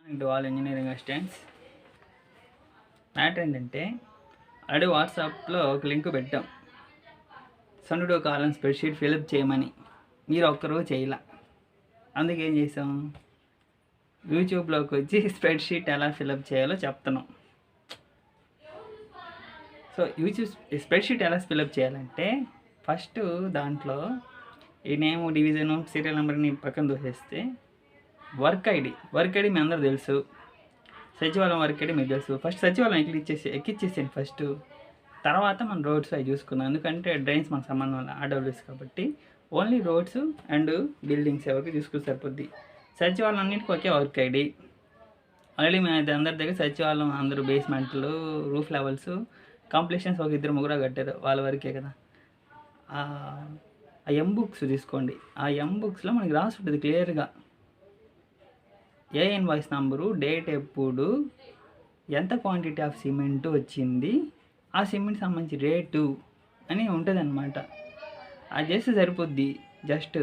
And all engineering assistants. Matter ఏంటంటే already వాట్సాప్లో ఒక లింక్ పెట్టాం, సన్నుడో కాలం స్ప్రెడ్షీట్ ఫిలప్ చేయమని. మీరు ఒక్కరూ చేయలే. అందుకే ఏం చేసాం, యూట్యూబ్లోకి వచ్చి స్ప్రెడ్షీట్ ఎలా ఫిలప్ చేయాలో చెప్తున్నాం. సో యూట్యూబ్ స్ప్రెడ్షీట్ ఎలా ఫిలప్ చేయాలంటే ఫస్ట్ దాంట్లో ఈ నేమ్, డివిజను, సీరియల్ నెంబర్ని పక్కన దోసేస్తే వర్క్ ఐడి మీ అందరూ తెలుసు, సచివాలయం వర్క్ ఐడి మీకు తెలుసు. ఫస్ట్ సచివాలయం ఎక్కిచ్చేసేయండి ఫస్ట్. తర్వాత మనం రోడ్స్ అవి చూసుకుందాం, ఎందుకంటే డ్రైన్స్ మనకు సంబంధం వల్ల ఆర్డబ్ల్యూఎస్ కాబట్టి ఓన్లీ రోడ్స్ అండ్ బిల్డింగ్స్ ఎవరికి చూసుకుని సరిపోద్ది. సచివాలయం అన్నింటికి ఒకే వర్క్ ఐడి. ఆల్రెడీ మేము అయితే అందరి దగ్గర సచివాలయం అందరూ బేస్మెంట్లు, రూఫ్ లెవెల్స్, కంప్లీషన్స్ ఒక 2-3 కట్టారు, వాళ్ళ వరకే కదా. ఆ బుక్స్ తీసుకోండి. ఆ బుక్స్లో మనకి రాసి ఉంటుంది క్లియర్గా ఏ ఇన్వాయిస్ నంబరు, డేట్, ఎప్పుడు, ఎంత క్వాంటిటీ ఆఫ్ సిమెంట్ వచ్చింది, ఆ సిమెంట్ సంబంధించి రేటు అని ఉంటుంది అనమాట. అది చేస్తే సరిపోద్ది. జస్ట్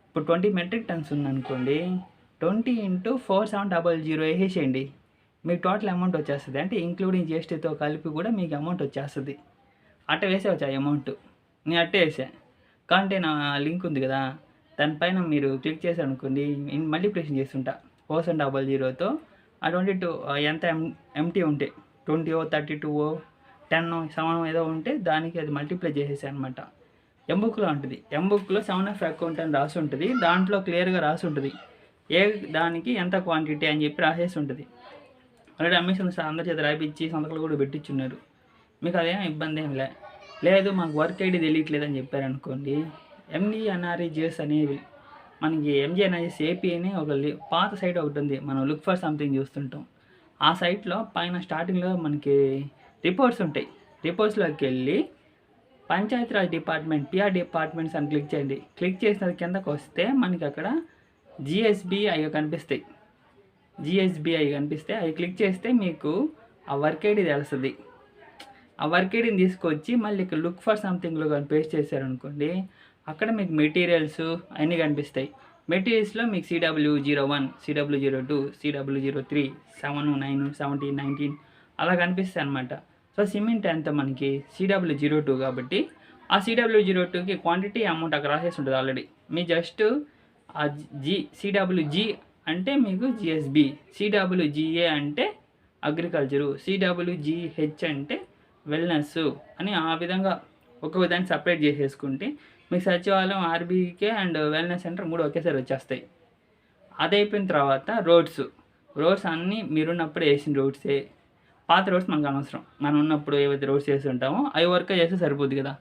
ఇప్పుడు 20 మెట్రిక్ టన్స్ ఉందనుకోండి, 20 × 4700 వేసేసేయండి, మీకు టోటల్ అమౌంట్ వచ్చేస్తుంది. అంటే ఇంక్లూడింగ్ జిఎస్టీతో కలిపి కూడా మీకు అమౌంట్ వచ్చేస్తుంది. అట్ట వేసేవచ్చు ఆ అమౌంట్. నేను అట్టే వేసా. కాంటే నా లింక్ ఉంది కదా, దానిపైన మీరు క్లిక్ చేశారు అనుకోండి, మల్టిప్లికేషన్ చేస్తుంటా 4700తో ఆ 22 ఎంత ఎంటీ ఉంటే 20, 32, 10, 7 ఏదో ఉంటే దానికి అది మల్టిప్లై చేసేసాను అనమాట. ఎంబుక్లో ఉంటుంది. ఎంబుక్లో 7F అకౌంట్ అని రాసి ఉంటుంది. దాంట్లో క్లియర్గా రాసి ఉంటుంది ఏ దానికి ఎంత క్వాంటిటీ అని చెప్పి రాసేసి ఉంటుంది. ఆల్రెడీ అమ్మేషన్ అందరి చేత రాయిపించి సంతకాలు కూడా పెట్టించున్నారు. మీకు అదేం ఇబ్బంది ఏం లేదు. మాకు వర్క్ ఐడి తెలియట్లేదు అని చెప్పారనుకోండి, MDNREGS అనేవి మనకి MGNREGS ఏపీ అని ఒక పాత సైట్ ఒకటి ఉంది, మనం లుక్ ఫర్ సంథింగ్ చూస్తుంటాం. ఆ సైట్లో పైన స్టార్టింగ్లో మనకి రిపోర్ట్స్ ఉంటాయి. రిపోర్ట్స్లోకి వెళ్ళి పంచాయతీరాజ్ డిపార్ట్మెంట్, PR డిపార్ట్మెంట్స్ అని క్లిక్ చేయండి. క్లిక్ చేసిన కిందకు వస్తే మనకి అక్కడ GSBI కనిపిస్తాయి. అవి క్లిక్ చేస్తే మీకు ఆ వర్క్ ఐడి తెలుస్తుంది. ఆ వర్క్ ఐడిని తీసుకొచ్చి మళ్ళీ ఇక్కడ లుక్ ఫర్ సంథింగ్లో కానీ పేస్ట్ చేశారనుకోండి, అక్కడ మీకు మెటీరియల్స్ అన్నీ కనిపిస్తాయి. మెటీరియల్స్లో మీకు CW01, CW02, CW03, 7, 9, 17, 19 అలా కనిపిస్తాయి అనమాట. సో సిమెంట్ ఎంత మనకి CW02 కాబట్టి ఆ CW02కి క్వాంటిటీ, అమౌంట్ అక్కడ రాసేసి ఉంటుంది ఆల్రెడీ. మీ జస్ట్ ఆ CWG అంటే మీకు GSB, CWGA అంటే అగ్రికల్చరు, CWGH అంటే వెల్నెస్ అని ఆ విధంగా ఒక్కొక్క దాన్ని సపరేట్ చేసేసుకుంటే మీకు సచివాలయం, RBK అండ్ వెల్నెస్ సెంటర్ 3 ఒకేసారి వచ్చేస్తాయి. అది అయిపోయిన తర్వాత రోడ్స్ అన్నీ మీరున్నప్పుడు వేసిన రోడ్సే. పాత రోడ్స్ మనకు అనవసరం. మనం ఉన్నప్పుడు ఏవైతే రోడ్స్ చేసి ఉంటామో అవి వర్క్ చేస్తే సరిపోద్ది కదా.